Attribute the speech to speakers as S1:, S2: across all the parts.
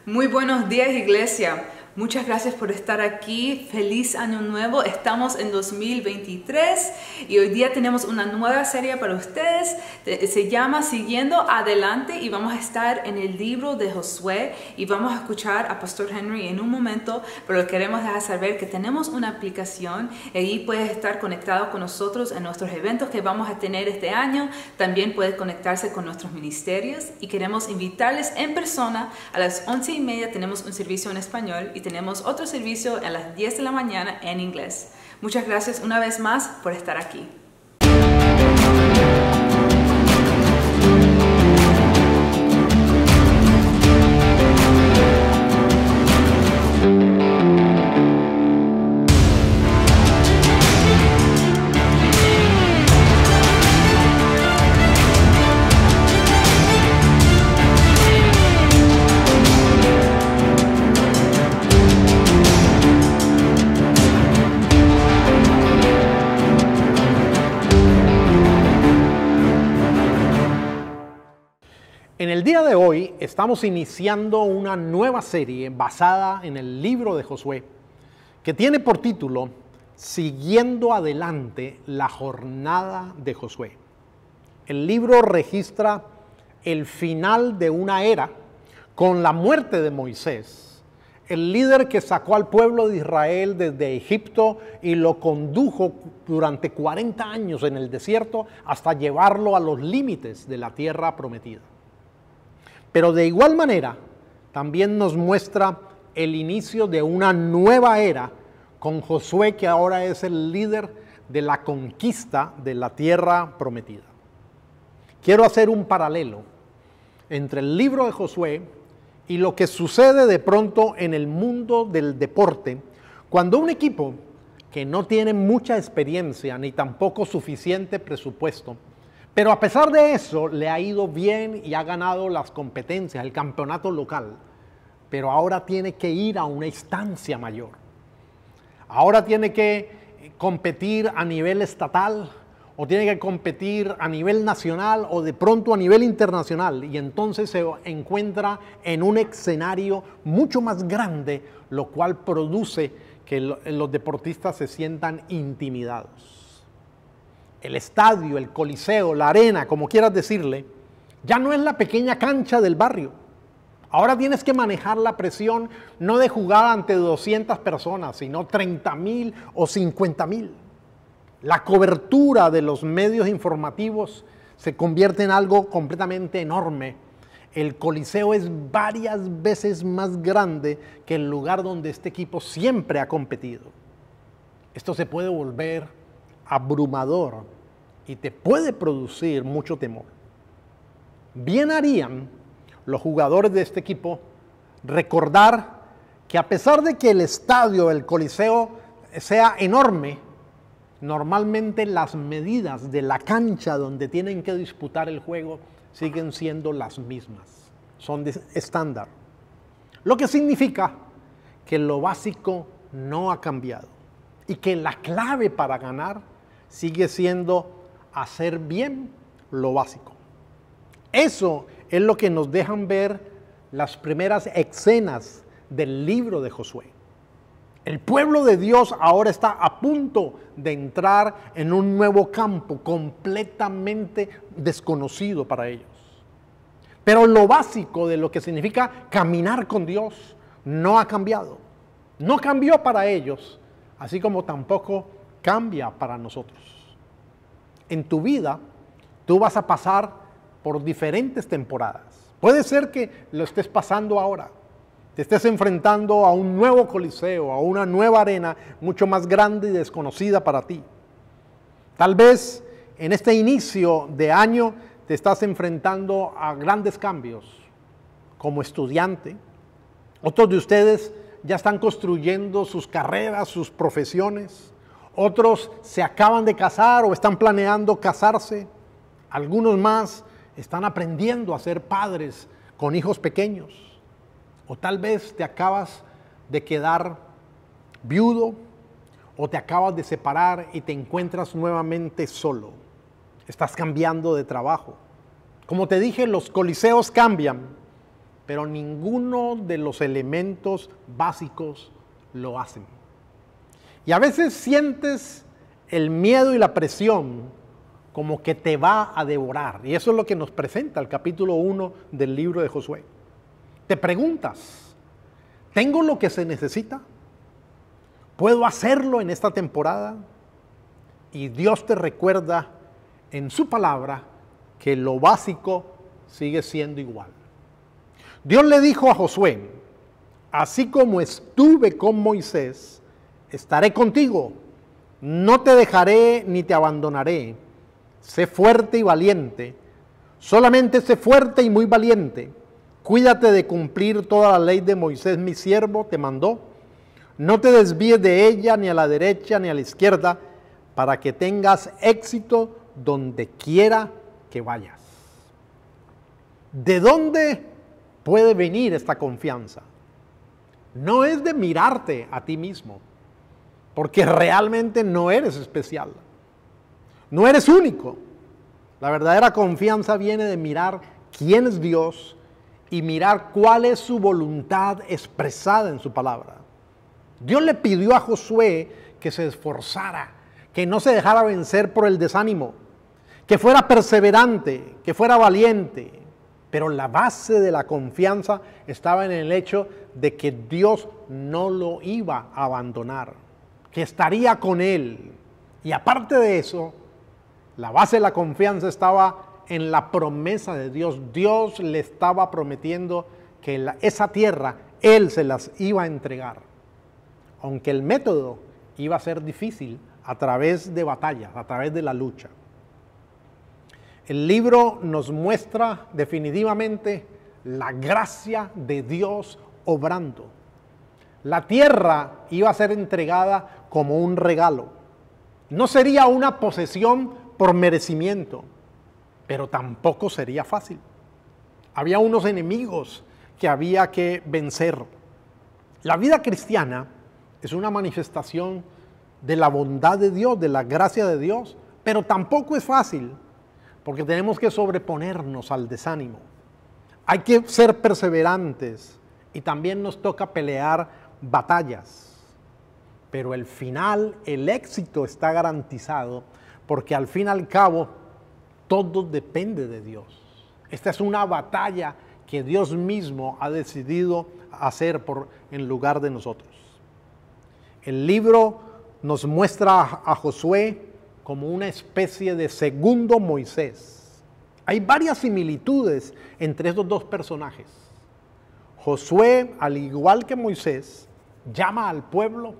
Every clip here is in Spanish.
S1: Muy buenos días, iglesia. Muchas gracias por estar aquí. Feliz año nuevo. Estamos en 2023 y hoy día tenemos una nueva serie para ustedes. Se llama Siguiendo Adelante y vamos a estar en el libro de Josué y vamos a escuchar a Pastor Henry en un momento, pero queremos dejar saber que tenemos una aplicación y ahí puedes estar conectado con nosotros en nuestros eventos que vamos a tener este año. También puedes conectarse con nuestros ministerios y queremos invitarles en persona. A las 11:30 tenemos un servicio en español y tenemos otro servicio a las 10 de la mañana en inglés. Muchas gracias una vez más por estar aquí.
S2: En el día de hoy estamos iniciando una nueva serie basada en el libro de Josué, que tiene por título Siguiendo Adelante la jornada de Josué. El libro registra el final de una era con la muerte de Moisés, el líder que sacó al pueblo de Israel desde Egipto y lo condujo durante 40 años en el desierto hasta llevarlo a los límites de la tierra prometida. Pero de igual manera, también nos muestra el inicio de una nueva era con Josué, que ahora es el líder de la conquista de la tierra prometida. Quiero hacer un paralelo entre el libro de Josué y lo que sucede de pronto en el mundo del deporte, cuando un equipo que no tiene mucha experiencia ni tampoco suficiente presupuesto, pero a pesar de eso le ha ido bien y ha ganado las competencias, el campeonato local, pero ahora tiene que ir a una instancia mayor. Ahora tiene que competir a nivel estatal o tiene que competir a nivel nacional o de pronto a nivel internacional, y entonces se encuentra en un escenario mucho más grande, lo cual produce que los deportistas se sientan intimidados. El estadio, el coliseo, la arena, como quieras decirle, ya no es la pequeña cancha del barrio. Ahora tienes que manejar la presión no de jugar ante 200 personas, sino 30,000 o 50,000. La cobertura de los medios informativos se convierte en algo completamente enorme. El coliseo es varias veces más grande que el lugar donde este equipo siempre ha competido. Esto se puede volver abrumador y te puede producir mucho temor. Bien harían los jugadores de este equipo recordar que a pesar de que el estadio, el coliseo sea enorme, normalmente las medidas de la cancha donde tienen que disputar el juego siguen siendo las mismas, son de estándar. Lo que significa que lo básico no ha cambiado y que la clave para ganar sigue siendo hacer bien lo básico. Eso es lo que nos dejan ver las primeras escenas del libro de Josué. El pueblo de Dios ahora está a punto de entrar en un nuevo campo completamente desconocido para ellos. Pero lo básico de lo que significa caminar con Dios no ha cambiado. No cambió para ellos, así como tampoco cambia para nosotros. En tu vida, tú vas a pasar por diferentes temporadas. Puede ser que lo estés pasando ahora. Te estés enfrentando a un nuevo coliseo, a una nueva arena mucho más grande y desconocida para ti. Tal vez en este inicio de año te estás enfrentando a grandes cambios como estudiante. Otros de ustedes ya están construyendo sus carreras, sus profesiones. Otros se acaban de casar o están planeando casarse. Algunos más están aprendiendo a ser padres con hijos pequeños. O tal vez te acabas de quedar viudo o te acabas de separar y te encuentras nuevamente solo. Estás cambiando de trabajo. Como te dije, los coliseos cambian, pero ninguno de los elementos básicos lo hacen. Y a veces sientes el miedo y la presión como que te va a devorar. Y eso es lo que nos presenta el capítulo 1 del libro de Josué. Te preguntas, ¿tengo lo que se necesita? ¿Puedo hacerlo en esta temporada? Y Dios te recuerda en su palabra que lo básico sigue siendo igual. Dios le dijo a Josué, así como estuve con Moisés, estaré contigo, no te dejaré ni te abandonaré. Sé fuerte y valiente, solamente sé fuerte y muy valiente. Cuídate de cumplir toda la ley de Moisés, mi siervo, te mandó. No te desvíes de ella ni a la derecha ni a la izquierda, para que tengas éxito donde quiera que vayas. ¿De dónde puede venir esta confianza? No es de mirarte a ti mismo, porque realmente no eres especial. No eres único. La verdadera confianza viene de mirar quién es Dios y mirar cuál es su voluntad expresada en su palabra. Dios le pidió a Josué que se esforzara, que no se dejara vencer por el desánimo, que fuera perseverante, que fuera valiente. Pero la base de la confianza estaba en el hecho de que Dios no lo iba a abandonar, que estaría con él. Y aparte de eso, la base de la confianza estaba en la promesa de Dios. Dios le estaba prometiendo que esa tierra Él se las iba a entregar. Aunque el método iba a ser difícil a través de batallas, a través de la lucha. El libro nos muestra definitivamente la gracia de Dios obrando. La tierra iba a ser entregada como un regalo. No sería una posesión por merecimiento, pero tampoco sería fácil. Había unos enemigos que había que vencer. La vida cristiana es una manifestación de la bondad de Dios, de la gracia de Dios, pero tampoco es fácil, porque tenemos que sobreponernos al desánimo. Hay que ser perseverantes y también nos toca pelear batallas. Pero el final, el éxito está garantizado, porque al fin y al cabo todo depende de Dios. Esta es una batalla que Dios mismo ha decidido hacer en lugar de nosotros. El libro nos muestra a Josué como una especie de segundo Moisés. Hay varias similitudes entre estos dos personajes. Josué, al igual que Moisés, llama al pueblo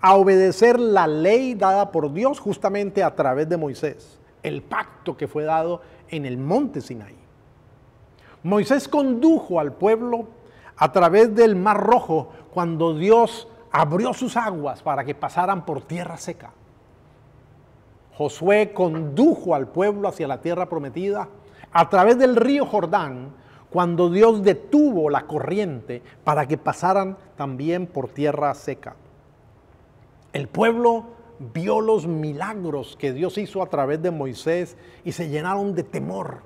S2: a obedecer la ley dada por Dios justamente a través de Moisés, el pacto que fue dado en el monte Sinaí. Moisés condujo al pueblo a través del Mar Rojo cuando Dios abrió sus aguas para que pasaran por tierra seca. Josué condujo al pueblo hacia la tierra prometida a través del río Jordán cuando Dios detuvo la corriente para que pasaran también por tierra seca. El pueblo vio los milagros que Dios hizo a través de Moisés y se llenaron de temor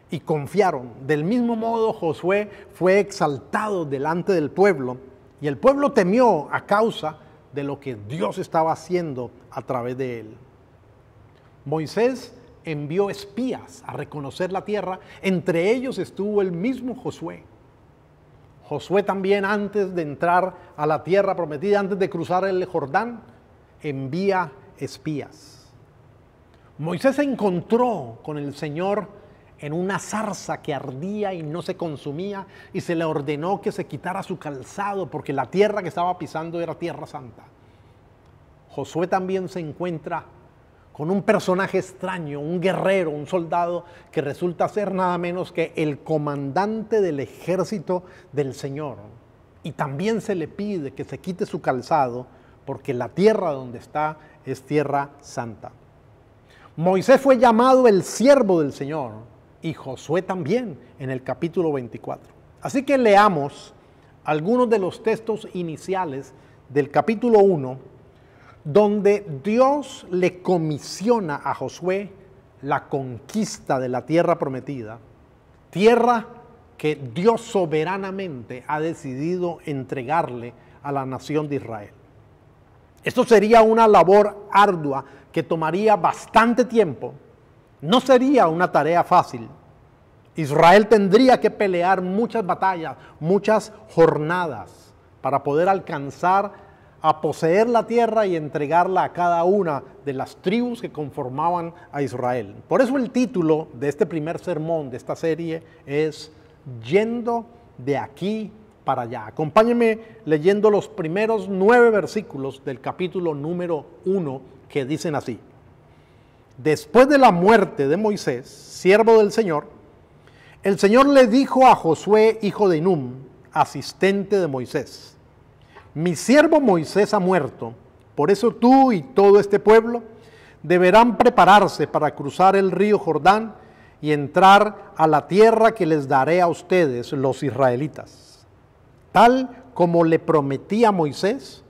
S2: y confiaron. Del mismo modo, Josué fue exaltado delante del pueblo y el pueblo temió a causa de lo que Dios estaba haciendo a través de él. Moisés envió espías a reconocer la tierra, entre ellos estuvo el mismo Josué. Josué también, antes de entrar a la tierra prometida, antes de cruzar el Jordán, envía espías. Moisés se encontró con el Señor en una zarza que ardía y no se consumía, y se le ordenó que se quitara su calzado porque la tierra que estaba pisando era tierra santa. Josué también se encuentra con un personaje extraño, un guerrero, un soldado que resulta ser nada menos que el comandante del ejército del Señor. Y también se le pide que se quite su calzado porque la tierra donde está es tierra santa. Moisés fue llamado el siervo del Señor y Josué también en el capítulo 24. Así que leamos algunos de los textos iniciales del capítulo 1, donde Dios le comisiona a Josué la conquista de la tierra prometida, tierra que Dios soberanamente ha decidido entregarle a la nación de Israel. Esto sería una labor ardua que tomaría bastante tiempo. No sería una tarea fácil. Israel tendría que pelear muchas batallas, muchas jornadas para poder alcanzar a poseer la tierra y entregarla a cada una de las tribus que conformaban a Israel. Por eso el título de este primer sermón de esta serie es Yendo de aquí para allá. Acompáñenme leyendo los primeros 9 versículos del capítulo número 1 que dicen así. Después de la muerte de Moisés, siervo del Señor, el Señor le dijo a Josué, hijo de Nun, asistente de Moisés: mi siervo Moisés ha muerto, por eso tú y todo este pueblo deberán prepararse para cruzar el río Jordán y entrar a la tierra que les daré a ustedes, los israelitas. Tal como le prometí a Moisés,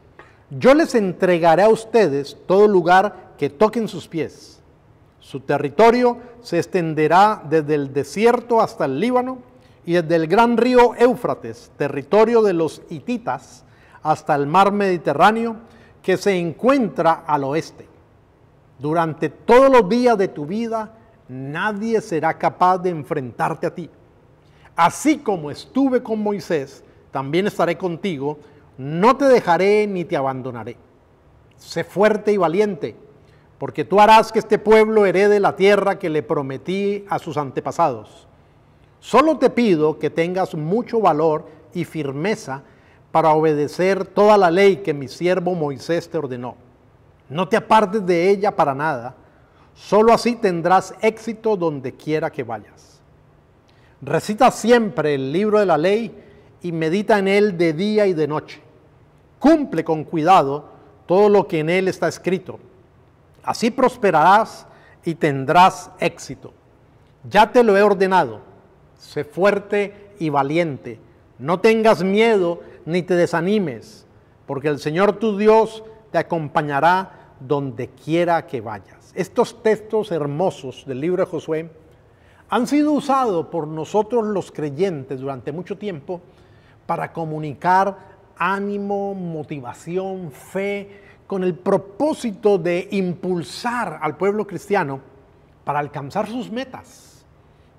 S2: yo les entregaré a ustedes todo lugar que toquen sus pies. Su territorio se extenderá desde el desierto hasta el Líbano y desde el gran río Éufrates, territorio de los hititas, hasta el mar Mediterráneo que se encuentra al oeste. Durante todos los días de tu vida, nadie será capaz de enfrentarte a ti. Así como estuve con Moisés, también estaré contigo, no te dejaré ni te abandonaré. Sé fuerte y valiente, porque tú harás que este pueblo herede la tierra que le prometí a sus antepasados. Solo te pido que tengas mucho valor y firmeza para obedecer toda la ley que mi siervo Moisés te ordenó. No te apartes de ella para nada, solo así tendrás éxito donde quiera que vayas. Recita siempre el libro de la ley y medita en él de día y de noche. Cumple con cuidado todo lo que en él está escrito. Así prosperarás y tendrás éxito. Ya te lo he ordenado. Sé fuerte y valiente. No tengas miedo ni te desanimes, porque el Señor tu Dios te acompañará donde quiera que vayas. Estos textos hermosos del libro de Josué han sido usados por nosotros los creyentes durante mucho tiempo para comunicar ánimo, motivación, fe, con el propósito de impulsar al pueblo cristiano para alcanzar sus metas,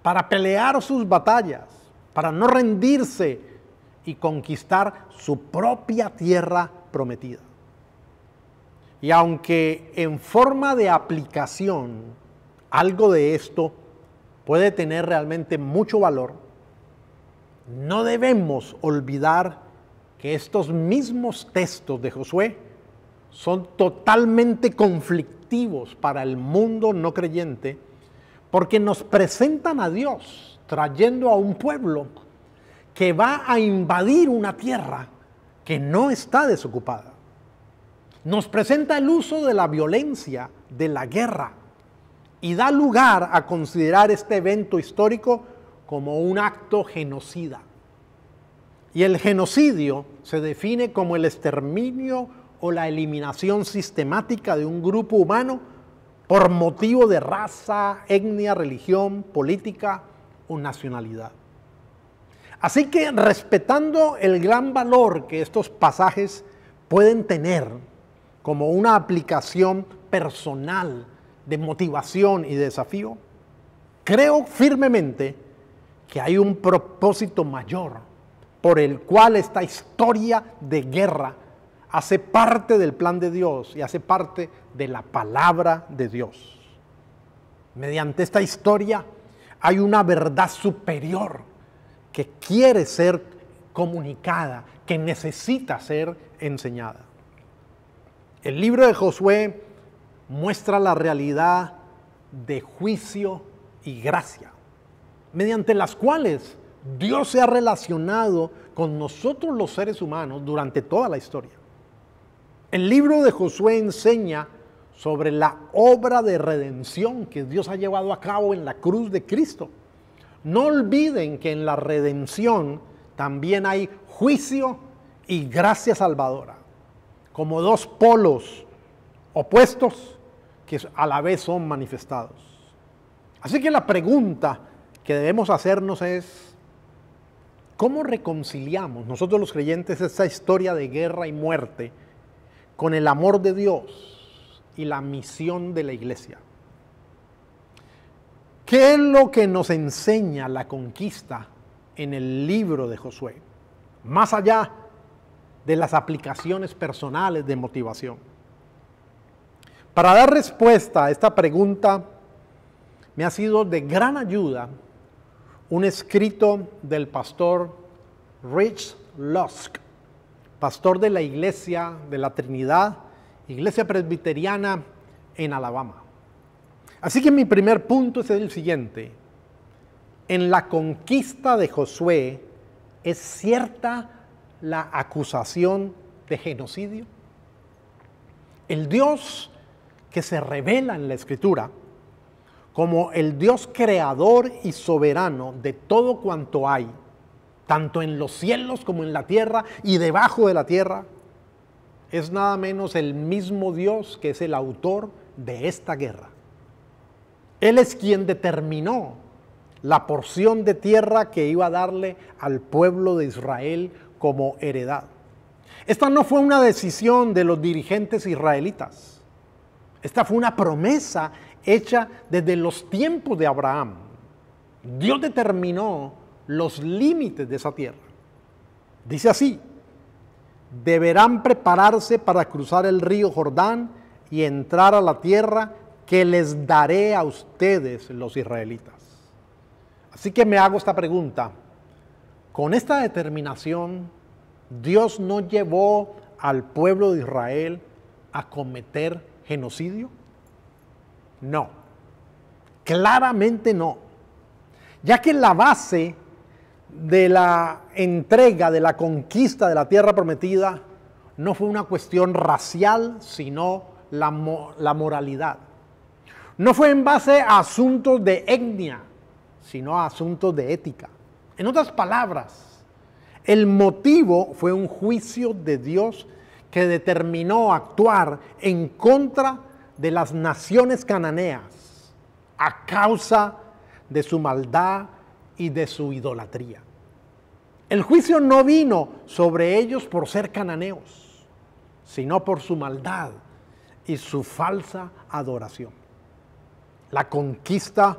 S2: para pelear sus batallas, para no rendirse y conquistar su propia tierra prometida. Y aunque en forma de aplicación algo de esto puede tener realmente mucho valor, no debemos olvidar que estos mismos textos de Josué son totalmente conflictivos para el mundo no creyente, porque nos presentan a Dios trayendo a un pueblo que va a invadir una tierra que no está desocupada. Nos presenta el uso de la violencia, de la guerra, y da lugar a considerar este evento histórico como un acto genocida. Y el genocidio se define como el exterminio o la eliminación sistemática de un grupo humano por motivo de raza, etnia, religión, política o nacionalidad. Así que, respetando el gran valor que estos pasajes pueden tener como una aplicación personal de motivación y desafío, creo firmemente que hay un propósito mayor por el cual esta historia de guerra hace parte del plan de Dios y hace parte de la palabra de Dios. Mediante esta historia hay una verdad superior que quiere ser comunicada, que necesita ser enseñada. El libro de Josué muestra la realidad de juicio y gracia, mediante las cuales Dios se ha relacionado con nosotros los seres humanos durante toda la historia. El libro de Josué enseña sobre la obra de redención que Dios ha llevado a cabo en la cruz de Cristo. No olviden que en la redención también hay juicio y gracia salvadora, como dos polos opuestos que a la vez son manifestados. Así que la pregunta que debemos hacernos es: ¿cómo reconciliamos nosotros los creyentes esta historia de guerra y muerte con el amor de Dios y la misión de la iglesia? ¿Qué es lo que nos enseña la conquista en el libro de Josué? Más allá de las aplicaciones personales de motivación. Para dar respuesta a esta pregunta, me ha sido de gran ayuda un escrito del pastor Rich Lusk, pastor de la Iglesia de la Trinidad, Iglesia Presbiteriana en Alabama. Así que mi primer punto es el siguiente: en la conquista de Josué, ¿es cierta la acusación de genocidio? El Dios que se revela en la Escritura como el Dios creador y soberano de todo cuanto hay, tanto en los cielos como en la tierra y debajo de la tierra, es nada menos el mismo Dios que es el autor de esta guerra. Él es quien determinó la porción de tierra que iba a darle al pueblo de Israel como heredad. Esta no fue una decisión de los dirigentes israelitas. Esta fue una promesa hecha desde los tiempos de Abraham. Dios determinó los límites de esa tierra. Dice así: deberán prepararse para cruzar el río Jordán y entrar a la tierra que les daré a ustedes, los israelitas. Así que me hago esta pregunta: con esta determinación, ¿Dios no llevó al pueblo de Israel a cometer genocidio? No, claramente no, ya que la base de la entrega, de la conquista de la tierra prometida, no fue una cuestión racial, sino la moralidad. No fue en base a asuntos de etnia, sino a asuntos de ética. En otras palabras, el motivo fue un juicio de Dios que determinó actuar en contra de las naciones cananeas a causa de su maldad y de su idolatría. El juicio no vino sobre ellos por ser cananeos, sino por su maldad y su falsa adoración. La conquista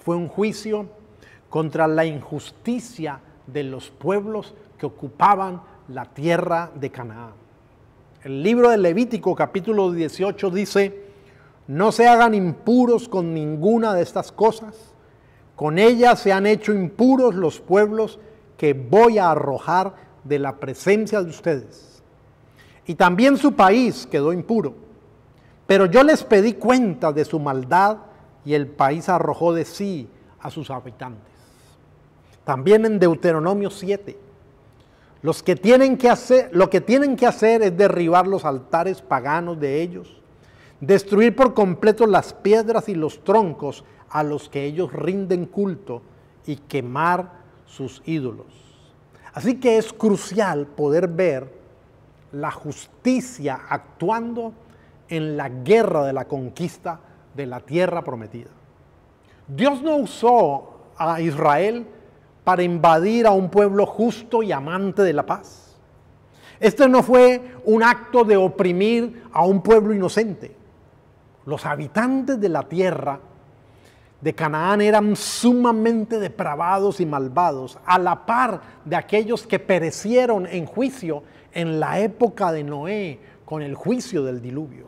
S2: fue un juicio contra la injusticia de los pueblos que ocupaban la tierra de Canaán. El libro de Levítico capítulo 18 dice: no se hagan impuros con ninguna de estas cosas, con ellas se han hecho impuros los pueblos que voy a arrojar de la presencia de ustedes. Y también su país quedó impuro, pero yo les pedí cuenta de su maldad y el país arrojó de sí a sus habitantes. También en Deuteronomio 7, lo que tienen que hacer es derribar los altares paganos de ellos, destruir por completo las piedras y los troncos a los que ellos rinden culto y quemar sus ídolos. Así que es crucial poder ver la justicia actuando en la guerra de la conquista de la tierra prometida. Dios no usó a Israel para invadir a un pueblo justo y amante de la paz. Este no fue un acto de oprimir a un pueblo inocente. Los habitantes de la tierra de Canaán eran sumamente depravados y malvados, a la par de aquellos que perecieron en juicio en la época de Noé con el juicio del diluvio.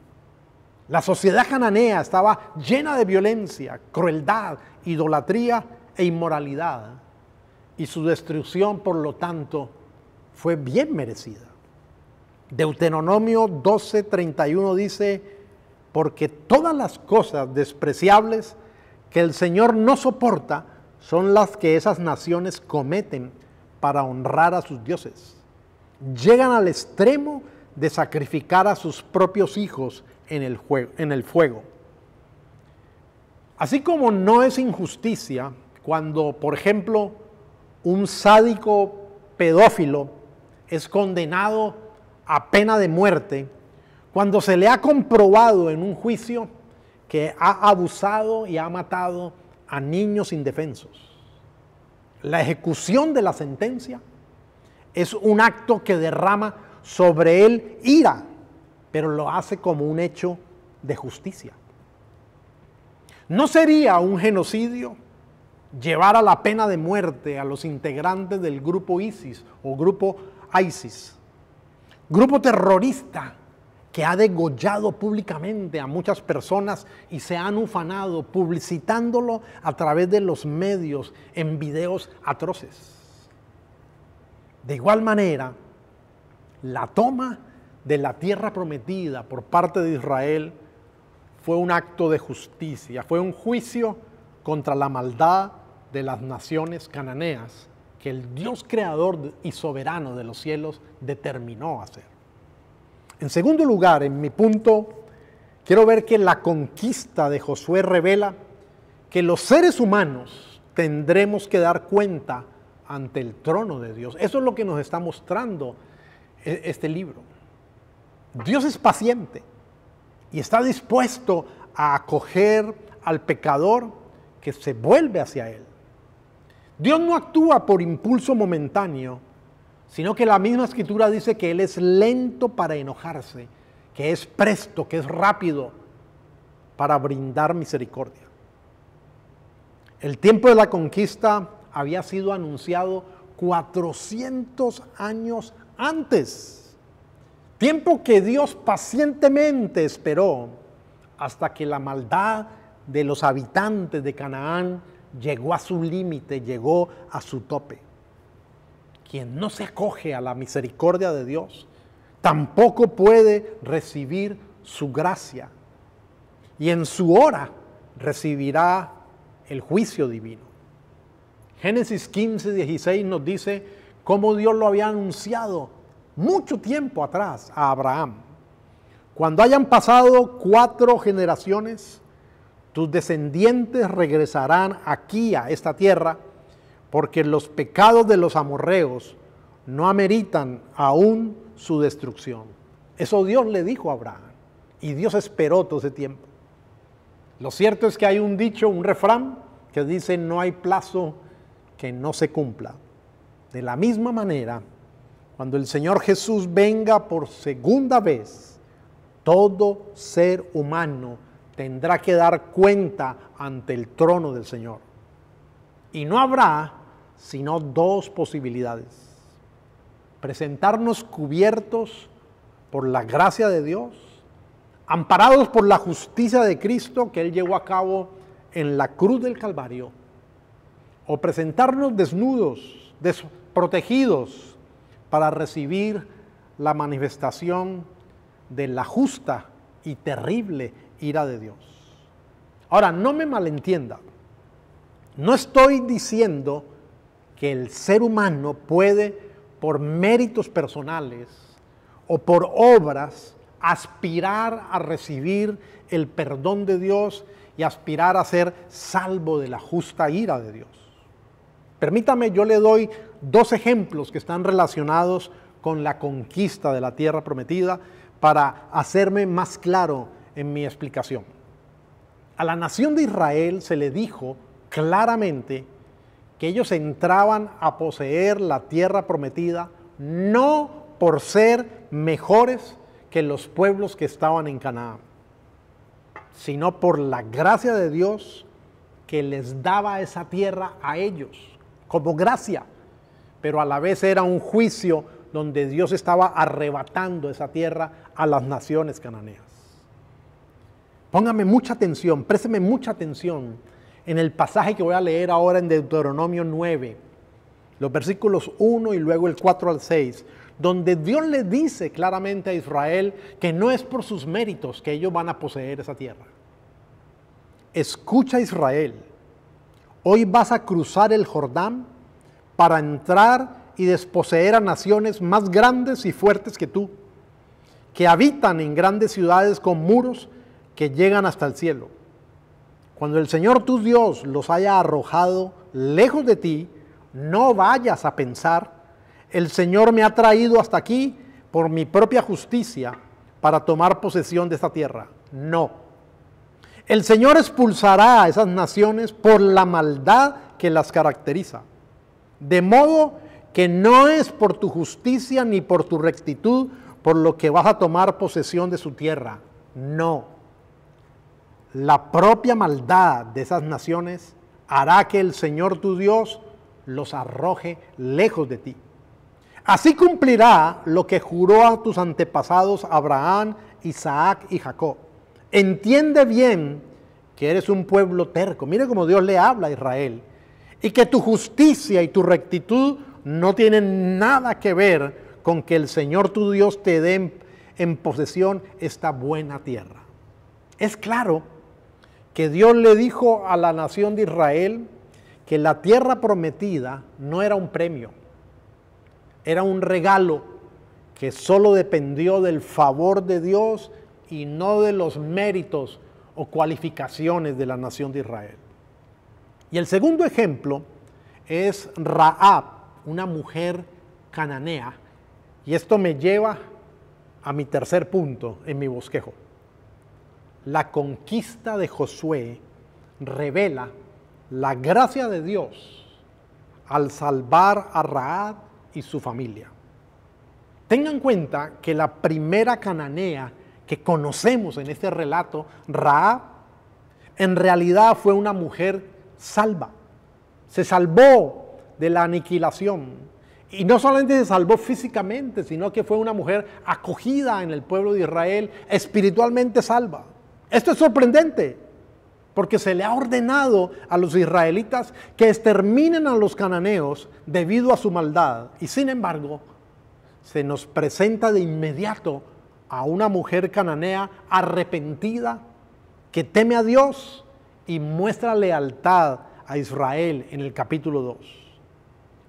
S2: La sociedad cananea estaba llena de violencia, crueldad, idolatría e inmoralidad, y su destrucción, por lo tanto, fue bien merecida. Deuteronomio 12:31 dice: porque todas las cosas despreciables que el Señor no soporta son las que esas naciones cometen para honrar a sus dioses. Llegan al extremo de sacrificar a sus propios hijos en el fuego. Así como no es injusticia cuando, por ejemplo, un sádico pedófilo es condenado a pena de muerte, cuando se le ha comprobado en un juicio que ha abusado y ha matado a niños indefensos. La ejecución de la sentencia Es un acto que derrama sobre él ira, pero lo hace como un hecho de justicia. ¿No sería un genocidio llevar a la pena de muerte a los integrantes del grupo ISIS o grupo ISIS? Grupo terrorista que ha degollado públicamente a muchas personas y se han ufanado publicitándolo a través de los medios en videos atroces. De igual manera, la toma de la tierra prometida por parte de Israel fue un acto de justicia, fue un juicio contra la maldad de las naciones cananeas que el Dios creador y soberano de los cielos determinó hacer. En segundo lugar, en mi punto, quiero ver que la conquista de Josué revela que los seres humanos tendremos que dar cuenta ante el trono de Dios. Eso es lo que nos está mostrando este libro. Dios es paciente y está dispuesto a acoger al pecador que se vuelve hacia él. Dios no actúa por impulso momentáneo, sino que la misma Escritura dice que Él es lento para enojarse, que es presto, que es rápido para brindar misericordia. El tiempo de la conquista había sido anunciado 400 años antes. Tiempo que Dios pacientemente esperó hasta que la maldad de los habitantes de Canaán llegó a su límite, llegó a su tope. Quien no se acoge a la misericordia de Dios, tampoco puede recibir su gracia. Y en su hora recibirá el juicio divino. Génesis 15:16 nos dice cómo Dios lo había anunciado mucho tiempo atrás a Abraham. Cuando hayan pasado 4 generaciones, tus descendientes regresarán aquí a esta tierra, porque los pecados de los amorreos no ameritan aún su destrucción. Eso Dios le dijo a Abraham, y Dios esperó todo ese tiempo. Lo cierto es que hay un dicho, un refrán, que dice: no hay plazo que no se cumpla. De la misma manera, cuando el Señor Jesús venga por segunda vez, todo ser humano tendrá que dar cuenta ante el trono del Señor. Y no habrá sino 2 posibilidades: presentarnos cubiertos por la gracia de Dios, amparados por la justicia de Cristo que Él llevó a cabo en la cruz del Calvario, o presentarnos desnudos, desprotegidos, para recibir la manifestación de la justa y terrible ira de Dios. Ahora, no me malentienda, no estoy diciendo que el ser humano puede, por méritos personales o por obras, aspirar a recibir el perdón de Dios y aspirar a ser salvo de la justa ira de Dios. Permítame, yo le doy 2 ejemplos que están relacionados con la conquista de la tierra prometida para hacerme más claro en mi explicación. A la nación de Israel se le dijo claramente que ellos entraban a poseer la tierra prometida no por ser mejores que los pueblos que estaban en Canaán, sino por la gracia de Dios que les daba esa tierra a ellos, como gracia, pero a la vez era un juicio donde Dios estaba arrebatando esa tierra a las naciones cananeas. Póngame mucha atención, présteme mucha atención en el pasaje que voy a leer ahora en Deuteronomio 9, los versículos 1 y luego el 4 al 6, donde Dios le dice claramente a Israel que no es por sus méritos que ellos van a poseer esa tierra. Escucha, Israel, hoy vas a cruzar el Jordán para entrar y desposeer a naciones más grandes y fuertes que tú, que habitan en grandes ciudades con muros que llegan hasta el cielo. Cuando el Señor tu Dios los haya arrojado lejos de ti, no vayas a pensar: el Señor me ha traído hasta aquí por mi propia justicia para tomar posesión de esta tierra. No. El Señor expulsará a esas naciones por la maldad que las caracteriza, de modo que no es por tu justicia ni por tu rectitud por lo que vas a tomar posesión de su tierra. No. La propia maldad de esas naciones hará que el Señor tu Dios los arroje lejos de ti. Así cumplirá lo que juró a tus antepasados Abraham, Isaac y Jacob. Entiende bien que eres un pueblo terco. Mire cómo Dios le habla a Israel. Y que tu justicia y tu rectitud no tienen nada que ver con que el Señor tu Dios te dé en posesión esta buena tierra. Es claro que Dios le dijo a la nación de Israel que la tierra prometida no era un premio, era un regalo que solo dependió del favor de Dios y no de los méritos o cualificaciones de la nación de Israel. Y el segundo ejemplo es Rahab, una mujer cananea. Y esto me lleva a mi tercer punto en mi bosquejo. La conquista de Josué revela la gracia de Dios al salvar a Rahab y su familia. Tengan en cuenta que la primera cananea que conocemos en este relato, Rahab, en realidad fue una mujer salva. Se salvó de la aniquilación. Y no solamente se salvó físicamente, sino que fue una mujer acogida en el pueblo de Israel, espiritualmente salva. Esto es sorprendente, porque se le ha ordenado a los israelitas que exterminen a los cananeos debido a su maldad. Y sin embargo, se nos presenta de inmediato a una mujer cananea arrepentida, que teme a Dios y muestra lealtad a Israel en el capítulo 2.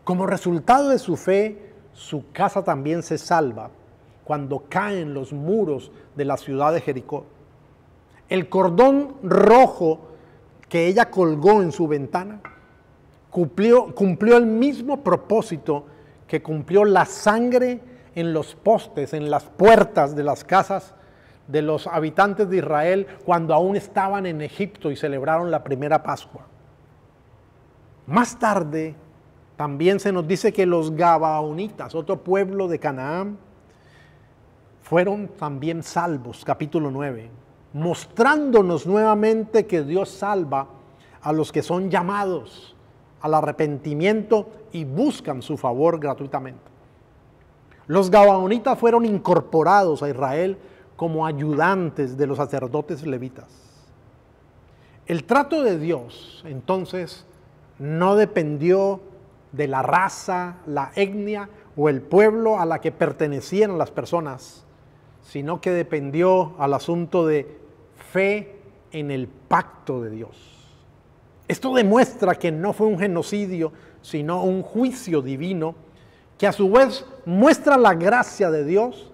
S2: Como resultado de su fe, su casa también se salva cuando caen los muros de la ciudad de Jericó. El cordón rojo que ella colgó en su ventana cumplió el mismo propósito que cumplió la sangre en los postes, en las puertas de las casas de los habitantes de Israel cuando aún estaban en Egipto y celebraron la primera Pascua. Más tarde, también se nos dice que los Gabaonitas, otro pueblo de Canaán, fueron también salvos, capítulo 9, mostrándonos nuevamente que Dios salva a los que son llamados al arrepentimiento y buscan su favor gratuitamente. Los Gabaonitas fueron incorporados a Israel como ayudantes de los sacerdotes levitas. El trato de Dios, entonces, no dependió de la raza, la etnia o el pueblo a la que pertenecían las personas, sino que dependió al asunto de fe en el pacto de Dios. Esto demuestra que no fue un genocidio, sino un juicio divino, que a su vez muestra la gracia de Dios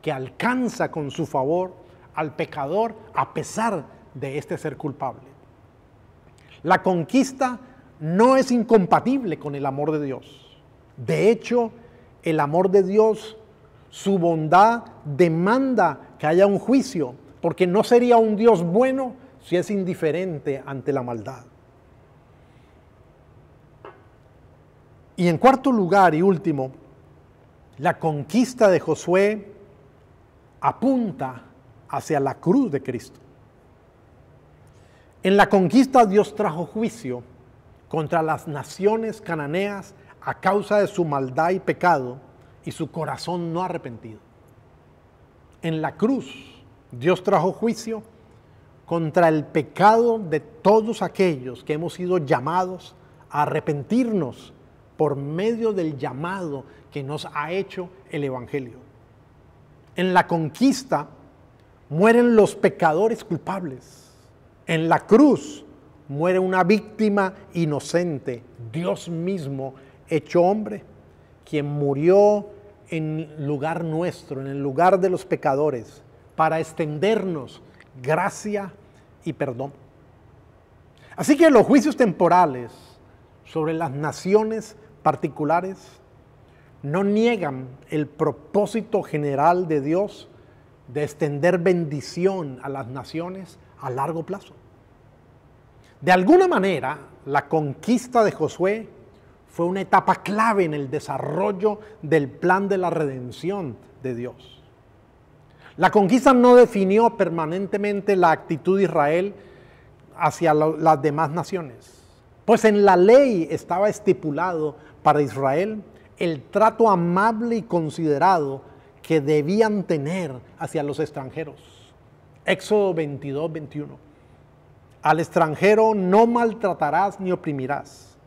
S2: que alcanza con su favor al pecador a pesar de este ser culpable. La conquista no es incompatible con el amor de Dios. De hecho, el amor de Dios, su bondad, demanda que haya un juicio, porque no sería un Dios bueno si es indiferente ante la maldad. Y en cuarto lugar y último, la conquista de Josué apunta hacia la cruz de Cristo. En la conquista Dios trajo juicio contra las naciones cananeas a causa de su maldad y pecado y su corazón no arrepentido. En la cruz Dios trajo juicio contra el pecado de todos aquellos que hemos sido llamados a arrepentirnos por medio del llamado que nos ha hecho el Evangelio. En la conquista mueren los pecadores culpables. En la cruz muere una víctima inocente, Dios mismo hecho hombre, quien murió en lugar nuestro, en el lugar de los pecadores, para extendernos gracia y perdón. Así que los juicios temporales sobre las naciones particulares no niegan el propósito general de Dios de extender bendición a las naciones a largo plazo. De alguna manera, la conquista de Josué fue una etapa clave en el desarrollo del plan de la redención de Dios. La conquista no definió permanentemente la actitud de Israel hacia las demás naciones, pues en la ley estaba estipulado para Israel el trato amable y considerado que debían tener hacia los extranjeros. Éxodo 22, 21. Al extranjero no maltratarás ni oprimirás,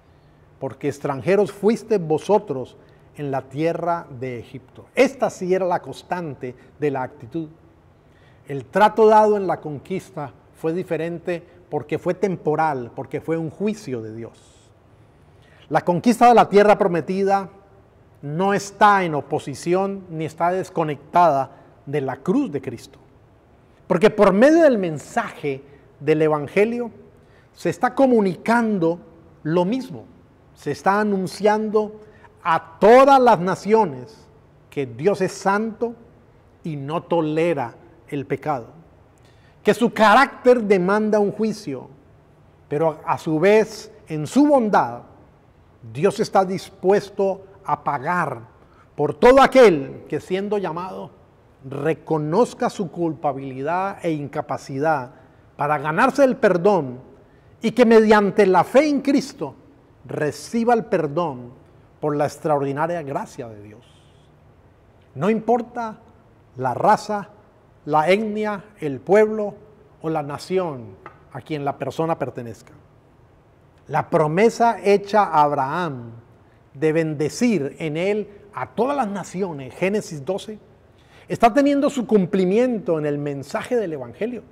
S2: porque extranjeros fuiste vosotros en la tierra de Egipto. Esta sí era la constante de la actitud. El trato dado en la conquista fue diferente porque fue temporal, porque fue un juicio de Dios. La conquista de la tierra prometida no está en oposición ni está desconectada de la cruz de Cristo. Porque por medio del mensaje del Evangelio se está comunicando lo mismo. Se está anunciando a todas las naciones que Dios es santo y no tolera el pecado. Que su carácter demanda un juicio, pero a su vez, en su bondad, Dios está dispuesto a pagar por todo aquel que, siendo llamado, reconozca su culpabilidad e incapacidad para ganarse el perdón y que mediante la fe en Cristo reciba el perdón por la extraordinaria gracia de Dios. No importa la raza, la etnia, el pueblo o la nación a quien la persona pertenezca. La promesa hecha a Abraham de bendecir en él a todas las naciones, Génesis 12, está teniendo su cumplimiento en el mensaje del Evangelio,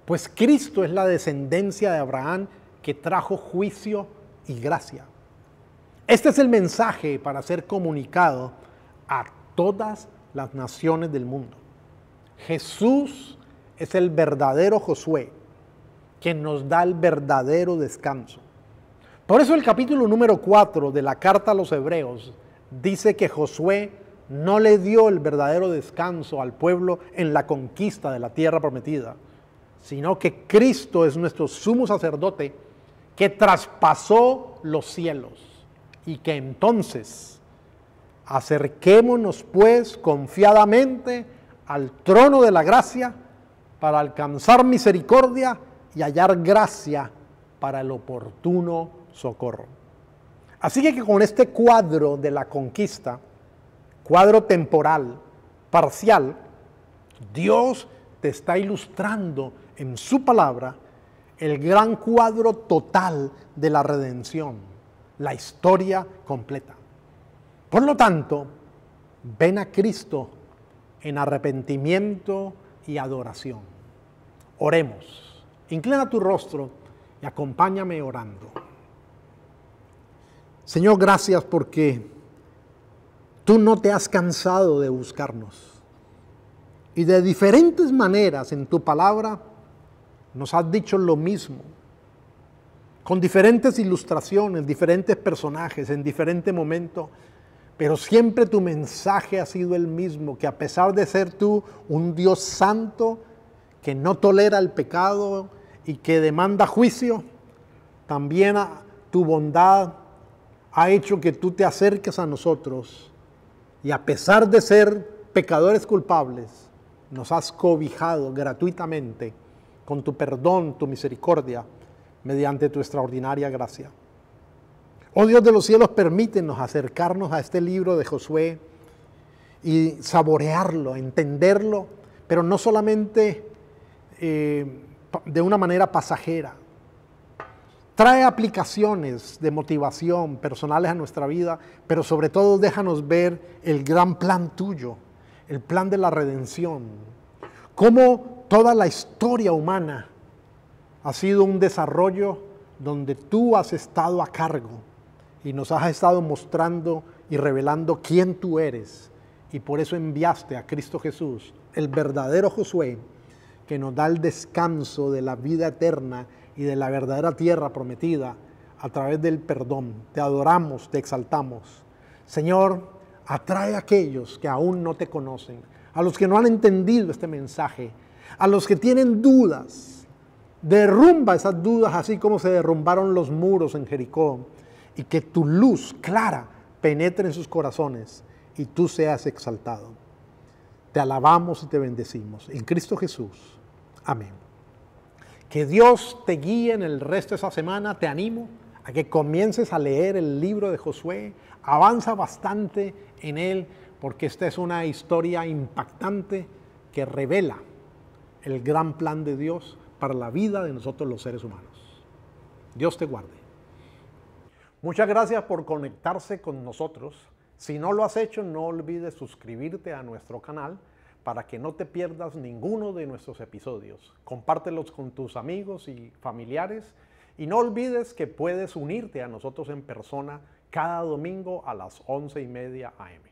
S2: pues Cristo es la descendencia de Abraham que trajo juicio y gracia. Este es el mensaje para ser comunicado a todas las naciones del mundo. Jesús es el verdadero Josué, que nos da el verdadero descanso. Por eso el capítulo número 4 de la carta a los Hebreos dice que Josué no le dio el verdadero descanso al pueblo en la conquista de la tierra prometida, sino que Cristo es nuestro sumo sacerdote que traspasó los cielos y que entonces acerquémonos pues confiadamente al trono de la gracia para alcanzar misericordia y hallar gracia para el oportuno socorro. Así que con este cuadro de la conquista, cuadro temporal, parcial, Dios te está ilustrando en su palabra el gran cuadro total de la redención, la historia completa. Por lo tanto, ven a Cristo en arrepentimiento y adoración. Oremos. Inclina tu rostro y acompáñame orando. Señor, gracias porque tú no te has cansado de buscarnos. Y de diferentes maneras en tu palabra nos has dicho lo mismo. Con diferentes ilustraciones, diferentes personajes, en diferentes momentos. Pero siempre tu mensaje ha sido el mismo, que a pesar de ser tú un Dios santo, que no tolera el pecado y que demanda juicio, también tu bondad ha hecho que tú te acerques a nosotros y a pesar de ser pecadores culpables, nos has cobijado gratuitamente con tu perdón, tu misericordia, mediante tu extraordinaria gracia. Oh Dios de los cielos, permítenos acercarnos a este libro de Josué y saborearlo, entenderlo, pero no solamente de una manera pasajera. Trae aplicaciones de motivación personales a nuestra vida, pero sobre todo déjanos ver el gran plan tuyo, el plan de la redención. Cómo toda la historia humana ha sido un desarrollo donde tú has estado a cargo y nos has estado mostrando y revelando quién tú eres. Y por eso enviaste a Cristo Jesús, el verdadero Josué, que nos da el descanso de la vida eterna y de la verdadera tierra prometida a través del perdón. Te adoramos, te exaltamos. Señor, atrae a aquellos que aún no te conocen, a los que no han entendido este mensaje, a los que tienen dudas. Derrumba esas dudas así como se derrumbaron los muros en Jericó y que tu luz clara penetre en sus corazones y tú seas exaltado. Te alabamos y te bendecimos. En Cristo Jesús. Amén. Que Dios te guíe en el resto de esa semana. Te animo a que comiences a leer el libro de Josué. Avanza bastante en él porque esta es una historia impactante que revela el gran plan de Dios para la vida de nosotros los seres humanos. Dios te guarde. Muchas gracias por conectarse con nosotros. Si no lo has hecho, no olvides suscribirte a nuestro canal para que no te pierdas ninguno de nuestros episodios. Compártelos con tus amigos y familiares y no olvides que puedes unirte a nosotros en persona cada domingo a las 11:30 a.m.